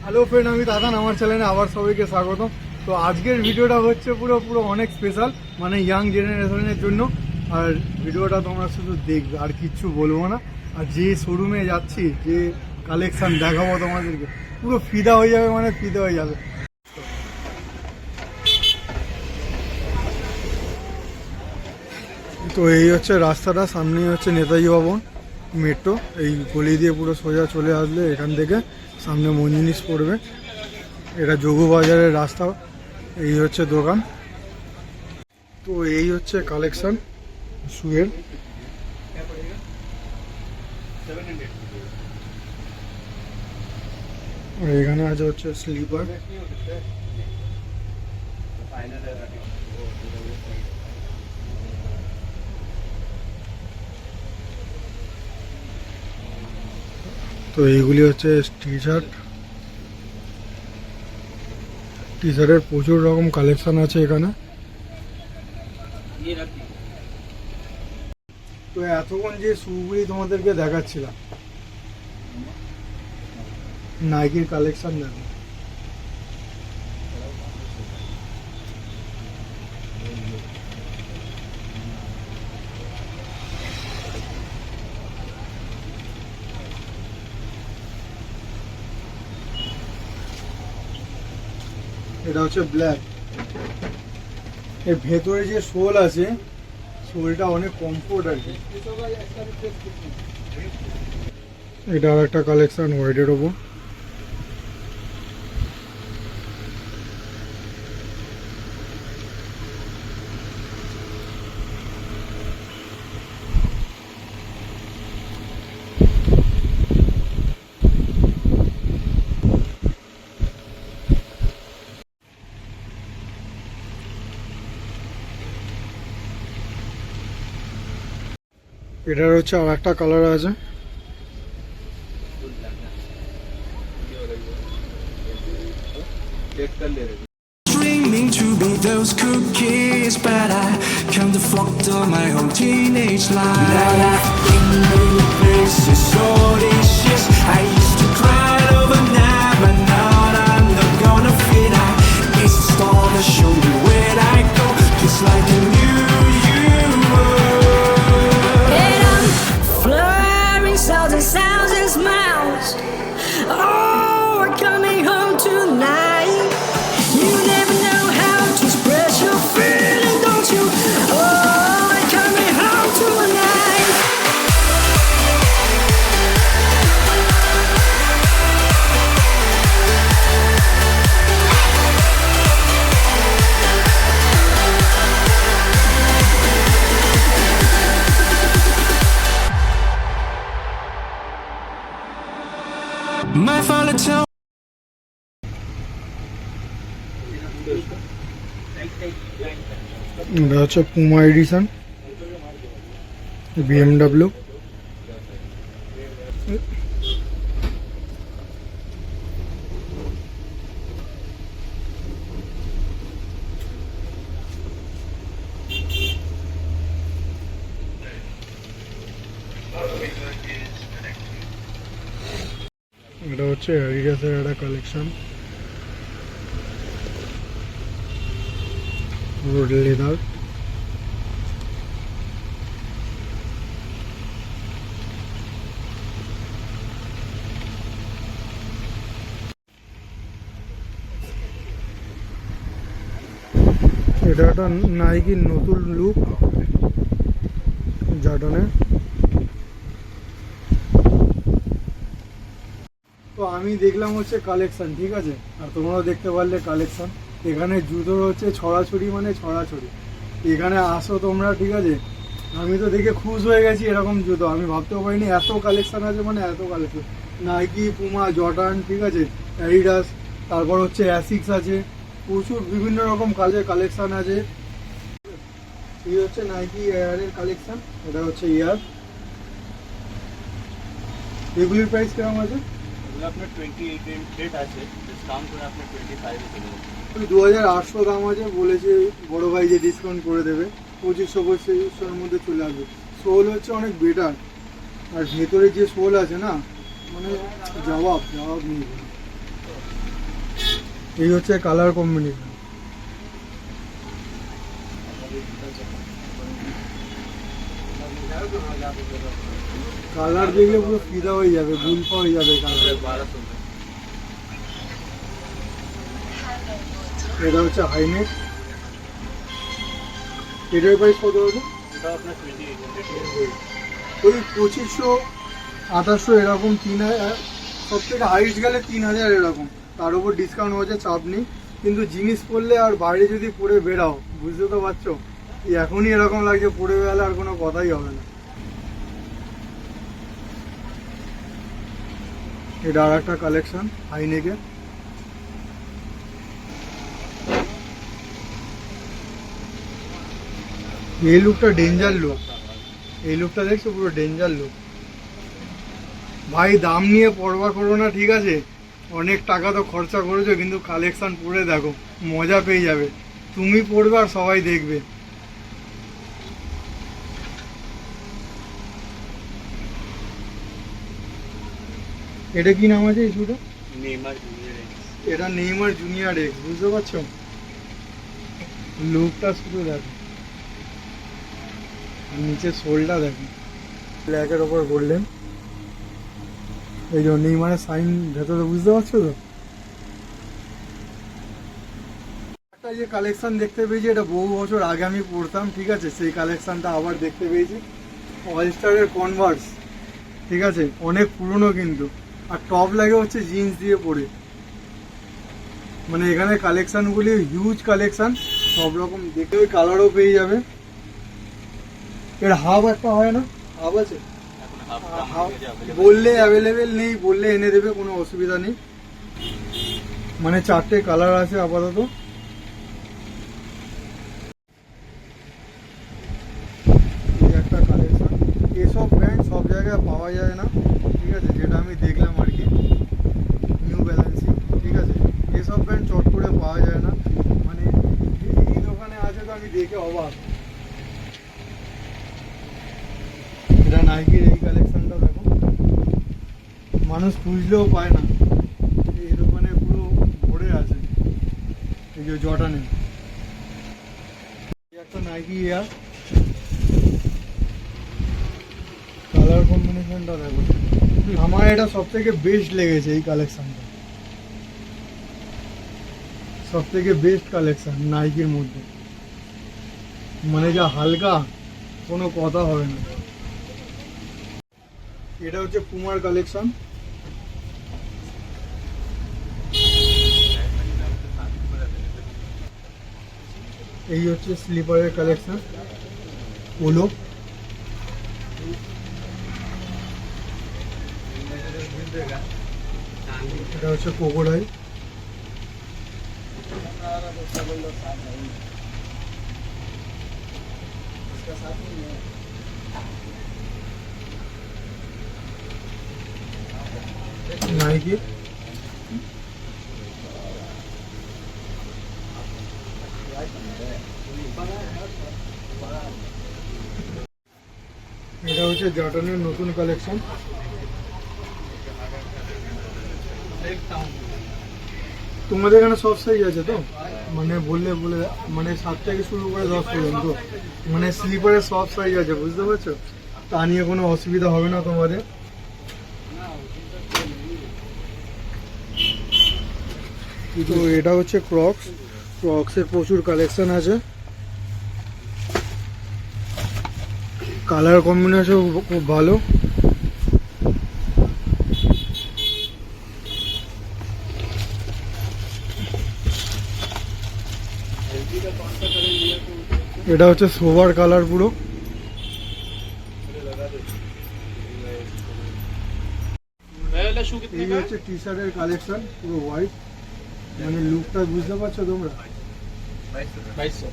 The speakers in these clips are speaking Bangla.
হ্যালো ফ্রেন্ড, আমি দাদান, আমার চ্যানেলে আবার সবাইকে স্বাগতম। তো আজকের ভিডিওটা হচ্ছে পুরো অনেক স্পেশাল, মানে ইয়াং জেনারেশনের জন্য। আর ভিডিওটা তোমরা শুধু দেখবে, আর কিচ্ছু বলবো না। আর যে শোরুমে যাচ্ছি, যে কালেকশান দেখাবো তোমাদেরকে, পুরো ফিদা হয়ে যাবে, মানে ফিদা হয়ে যাবে। তো এই হচ্ছে রাস্তাটা, সামনেই হচ্ছে নেতাজি ভবন মেট্রো। এই গলি দিয়ে পুরো সোজা চলে আসলে এখান থেকে সামনে মঞ্জিনিস পড়বে। এটা যোগবাজারের রাস্তা। এই হচ্ছে দোকান। তো এই হচ্ছে কালেকশন শুয়ের। আর এখানে আছে হচ্ছে স্লিপার। তো এইগুলি হচ্ছে টি শার্ট। টি শার্টের প্রচুর রকম কালেকশন আছে এখানে। তো এতক্ষণ যে শুগুলি তোমাদেরকে দেখাচ্ছিলাম, নাইকির কালেকশন দেখো। এটা হচ্ছে ব্ল্যাক। এর ভেতরে যে সোল আছে, সোলটা অনেক কমফোর্ট আর কি। এটা আর একটা কালেকশন হোয়াইটের ওপর। এটার হচ্ছে আর একটা কালার আছে। Dreaming to be those cookies, but I can't afford all my whole teenage life. Now that in new places so delicious, I used to cry overnight, but now I'm not gonna fit. I it's a star to show me where I go, just like a new you were. And I'm fluttering sounds and smiles. Oh, we're coming home tonight. You never know how to express your feeling, don't you? Oh, we're coming home tonight. My father told এটা হচ্ছে পুমা এডিশন BMW। এটা হচ্ছে অ্যাডিডাসের একটা কালেকশন, পুরো লেদার। এটা একটা নাইকির নতুন লুক জর্ডানের। তো আমি দেখলাম হচ্ছে কালেকশন, ঠিক আছে, আর তোমরাও দেখতে পারলে কালেকশন। এখানে জুতোর হচ্ছে ছড়াছড়ি, মানে ছড়াছড়ি। এখানে আসো তোমরা, ঠিক আছে। আমি তো দেখে খুশ হয়ে গেছি, এরকম জুতো আমি ভাবতেও পারিনি এত কালেকশন আছে, মানে এত কালেকশন। নাইকি, পুমা, জর্ডান, ঠিক আছে, অ্যাডিডাস, তারপর হচ্ছে অ্যাসিক্স আছে, প্রচুর বিভিন্ন রকম কালেকশন আছে। এই হচ্ছে নাইকি এয়ারের কালেকশন। এটা হচ্ছে এয়ার। এগুলির প্রাইস কেমন আছে? আপনার 28 আছে, ডিসকাউন্ট করে আপনার 25 এ চলে যাবে। 2800 দাম আছে, বলেছে বড় ভাই যে ডিসকাউন্ট করে দেবে, 2500-2500-এর মধ্যে চলে আসবে। সোল হচ্ছে অনেক বেটার, আর ভেতরে যে সোল আছে না, মানে জবাব নেই। এই হচ্ছে কালার কম্বিনেশন। কালার দেখলে পুরো ফিদা হয়ে যাবে, গুলফা হয়ে যাবে কালার। 1200 में এটা হচ্ছে হাইনেক। এটার প্রাইস কত হবে? এটা আপনার 2800 ওই 2500 2800 এরকম 3000, সব থেকে হাইস্ট গেলে 3000 এরকম। তার উপর ডিসকাউন্ট হচ্ছে, চাপ নেই। কিন্তু জিনিস পরলে আর বাইরে যদি পরে বেরাও, বুঝতে তো পারছো, এখনই এরকম লাগছে, পরে বেরালে আর কোনো কথাই হবে না। এটা আর একটা কালেকশন হাইনেকে। এই লুকটা ডেঞ্জার লুক, এই লুকটা দেখছো, পুরো ডেঞ্জার লুক। ভাই দাম নিয়ে পরোয়া করো না, ঠিক আছে? অনেক টাকা তো খরচা করেছো, কিন্তু কালেকশন পরে দেখো, মজা পেয়ে যাবে। তুমি পরবে আর সবাই দেখবে। এটা কি নাম আছে এই শুটা? नेमर जूनियर है। এটা নেইমার জুনিয়র এক্স, বুঝতে পারছো? লুকটা শুধু দেখো, আর নিচে সোলটা দেখো, ব্ল্যাকের ওপর গোল্ডেন। এই যে নেইমারের সাইন ভেতরে, বুঝতে পারছো তো? একটা যে কালেকশন দেখতে পেয়েছি, এটা বহু বছর আগে আমি পড়তাম, ঠিক আছে? সেই কালেকশনটা আবার দেখতে পেয়েছি। অলস্টারের কনভার্স, ঠিক আছে? অনেক পুরনো কিন্তু, আর টপ লাগে হচ্ছে জিন্স দিয়ে পরে। মানে এখানে কালেকশনগুলি হিউজ কালেকশন, সব রকম দেখে। ওই কালারও পেয়ে যাবে। এর হাফ একটা হয় না? হাফ আছে? এখন হাফ হাফ বললে অ্যাভেলেবেল নেই, বললে এনে দেবে, কোনো অসুবিধা নেই। মানে 4টে কালার আছে আপাতত। এই একটা কালেকশন। এসব প্যান্ট সব জায়গায় পাওয়া যায় না, ঠিক আছে? যেটা আমি দেখলাম আর কি, নিউ ব্যালেন্সি, ঠিক আছে? এসব প্যান্ট চট করে পাওয়া যায় না, মানে এই দোকানে আছে তো আমি দেখে অবাক। এটা নাইকির এই কালেকশনটা দেখো, মানুষ খুঁজলেও পায় না, এই দোকানে পুরো ভরে আছে। এই যে জর্ডানে একটা নাইকি এয়ার, কালার কম্বিনেশনটা দেখো। আমার এটা সব থেকে বেস্ট লেগেছে এই কালেকশনটা, সব থেকে বেস্ট কালেকশন নাইকির মধ্যে। মানে যা হালকা, কোনো কথা হবে না। এটা হচ্ছে পুমার কালেকশন। এই হচ্ছে স্লিপারের কালেকশন, পোলো। এটা হচ্ছে ক্রোকোডাইল। নাইকি। এটা হচ্ছে জর্ডানের নতুন কালেকশন। তোমাদের এখানে সব সাইজ আছে তো? মানে বললে বলে, মানে 7 থেকে শুরু করে 10 পর্যন্ত, মানে স্লিপারের সব সাইজ আছে, বুঝতে পারছো? তা নিয়ে কোনো অসুবিধা হবে না তোমাদের। তো এটা হচ্ছে ক্রক্স। ক্রক্সের প্রচুর কালেকশন আছে, কালার কম্বিনেশন খুব ভালো। এটা হচ্ছে সোভার কালার পুরো। এই হচ্ছে টি শার্টের কালেকশন, পুরো হোয়াইট। মানে লুকটা বুঝতে পারছো তোমরা? 2200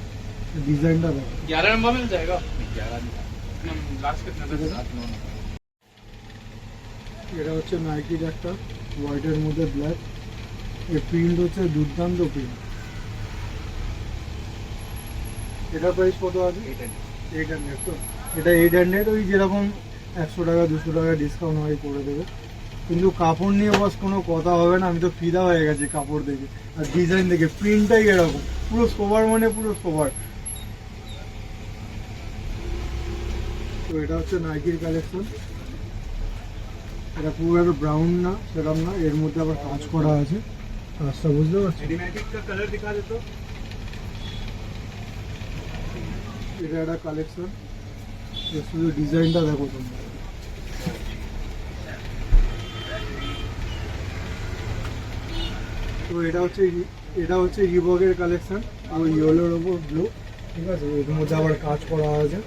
ডিজাইনটা দেখো। 11 नंबर मिल जाएगा 11 लास्ट कितना था 7 9 এটা হচ্ছে নাইকির একটা, হোয়াইটের মধ্যে ব্ল্যাক। এর প্রিন্ট হচ্ছে দুর্দান্ত প্রিন্ট। এটা প্রাইস কত আছে? 800 তো? এটা 800, ওই যেরকম 100 টাকা 200 টাকা ডিসকাউন্ট হয় করে দেবে। কিন্তু কাপড় নিয়ে বস কোনো কথা হবে না, আমি তো ফিদা হয়ে গেছি কাপড় দেখে আর ডিজাইন দেখে, প্রিন্টটাই এরকম পুরো সোবার মানে পুরো সোবার। তো এটা হচ্ছে নাইকির কালেকশন, এটা পুরো একটা ব্রাউন না সেরকম না, এর মধ্যে আবার কাজ করা আছে, কাজটা বুঝতে পারছি। एडिमेटिक का कलर दिखा दे तो। এটা একটা কালেকশন, শুধু ডিজাইনটা দেখো তোমরা। তো এটা হচ্ছে রিবকের কালেকশন, ওই ইয়েলোর ওপর ব্লু, ঠিক আছে, এর মধ্যে আবার কাজ করা আছে,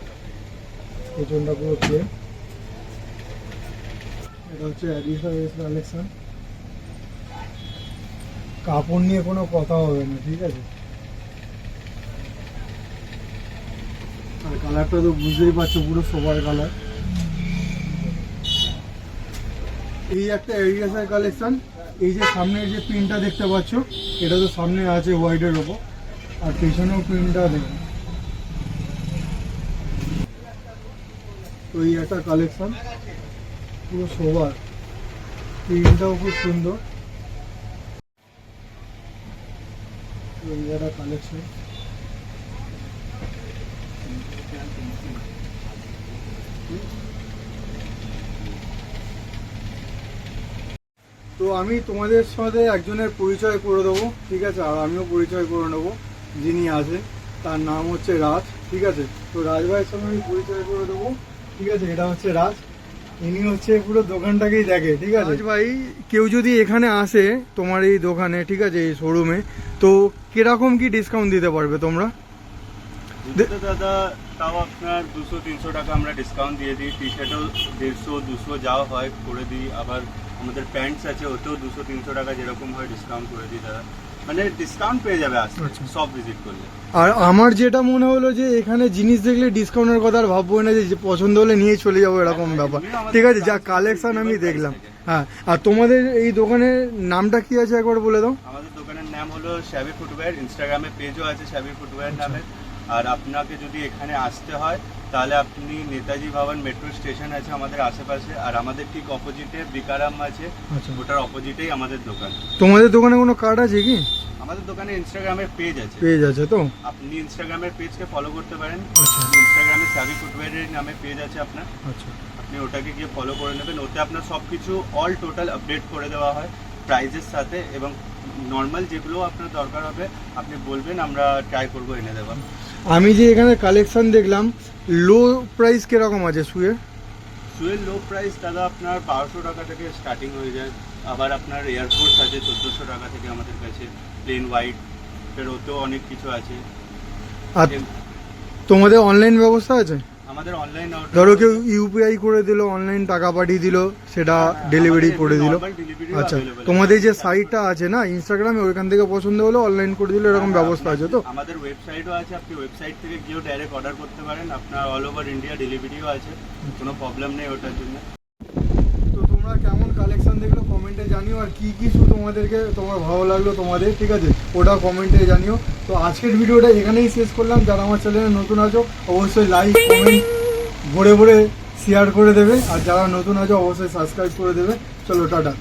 পেছনটা পুরো প্লেন। এটা হচ্ছে অ্যাডিশনাল কালেকশন, কাপড় নিয়ে কোনো কথা হবে না, ঠিক আছে। আর কালারটা তো বুঝতেই পারছো পুরো সোবার কালার। এই একটা এডিডাসের কালেকশন, এই যে সামনের যে প্রিন্টটা দেখতে পাচ্ছ, এটা তো সামনে আছে হোয়াইটের ওপর, আর পেছনেও প্রিন্টটা দেখুন। তো এই একটা কালেকশন পুরো সোবার, প্রিন্টটাও খুব সুন্দর। তো এই একটা কালেকশন, তো আমি তোমাদের সাথে একজনের পরিচয় করে দেবো, ঠিক আছে, আর আমিও পরিচয় করে নেবো। যিনি আছেন তার নাম হচ্ছে রাজ, ঠিক আছে। তো রাজ ভাইয়ের সঙ্গে আমি পরিচয় করে দেবো, ঠিক আছে। এটা হচ্ছে রাজ, ইনি হচ্ছে পুরো দোকানটাকেই দেখে, ঠিক আছে। রাজ ভাই, কেউ যদি এখানে আসে তোমার এই দোকানে, ঠিক আছে, এই শোরুমে, তো কিরকম কি ডিসকাউন্ট দিতে পারবে তোমরা? জুতোতে দাদা তাও আপনার 200-300 টাকা আমরা ডিসকাউন্ট দিয়ে দিই, টি শার্টও 150-200 যাও হয় করে দিই, আবার আমাদের প্যান্টস আছে ওতেও 200-300 টাকা যেরকম হয় ডিসকাউন্ট করে দিই দাদা, মানে ডিসকাউন্ট পেয়ে যাবে আসলে আচ্ছা। সব ভিজিট করলে। আর আমার যেটা মনে হলো যে এখানে জিনিস দেখলে ডিসকাউন্টের কথা আর ভাববো না, যে পছন্দ হলে নিয়ে চলে যাবো এরকম ব্যাপার, ঠিক আছে। যা কালেকশন আমি দেখলাম, হ্যাঁ। আর তোমাদের এই দোকানের নামটা কি আছে একবার বলে দাও। আমাদের দোকানের নাম হলো শ্যাবি ফুটওয়্যার, ইনস্টাগ্রামে পেজও আছে শ্যাবি ফুটওয়্যার নামে। আর আপনাকে যদি এখানে আসতে হয় তাহলে আপনি নেতাজি ভবন মেট্রো স্টেশন আছে আমাদের আশেপাশে, আর আমাদের ঠিক অপোজিটে বিকারাম আছে, আচ্ছা। ওটার অপোজিটেই আমাদের দোকান। তোমাদের দোকানে কোনো কার্ড আছে কি? আমাদের দোকানে ইনস্টাগ্রামের পেজ আছে, পেজ আছে তো? আপনি ইনস্টাগ্রামের পেজকে ফলো করতে পারেন। আচ্ছা। ইনস্টাগ্রামে শ্যাবি ফুটওয়্যারের নামে পেজ আছে আপনার, আচ্ছা। আপনি ওটাকে গিয়ে ফলো করে নেবেন। ওতে আপনার সব কিছু অল টোটাল আপডেট করে দেওয়া হয় প্রাইজের সাথে, এবং নর্মাল যেগুলো আপনার দরকার হবে আপনি বলবেন, আমরা ট্রাই করবো এনে দেওয়া। আমি যে এখানে কালেকশন দেখলাম, লো প্রাইস কিরকম আছে শুয়ের? শুয়ের লো প্রাইস দাদা আপনার 1200 টাকা থেকে স্টার্টিং হয়ে যায়, আবার আপনার এয়ারফোর্স আছে 1400 টাকা থেকে আমাদের কাছে, প্লেন হোয়াইট, এর ওতেও অনেক কিছু আছে। আর তোমাদের অনলাইন ব্যবস্থা আছে? আমাদের অনলাইন ধরো কেউ ইউপিআই করে দিল, অনলাইন টাকা পাঠিয়ে দিল, সেটা ডেলিভারি করে দিল। আচ্ছা, তোমাদের যে সাইটটা আছে না ইনস্টাগ্রামে, ওইখান থেকে পছন্দ হলো অনলাইন করে দিল, এরকম ব্যবস্থা আছে তো? আমাদের ওয়েবসাইটও আছে, আপনি ওয়েবসাইট থেকে গিয়েও ডাইরেক্ট অর্ডার করতে পারেন, আপনার অল ওভার ইন্ডিয়া ডেলিভারিও আছে, কোনো প্রবলেম নেই ওটার জন্য। তো তোমরা কেমন কালেকশন দেখলো কমেন্টে জানিও, আর কি কি শুধু তোমার ভালো লাগলো তোমাদের, ঠিক আছে, ওটা কমেন্টে জানিও। তো আজকের ভিডিওটা এখানেই শেষ করলাম। যারা আমার চ্যানেলে নতুন আছো অবশ্যই লাইক কমেন্ট ভরে ভরে শেয়ার করে দেবে, আর যারা নতুন আছো অবশ্যই সাবস্ক্রাইব করে দেবে। চলো টাটা।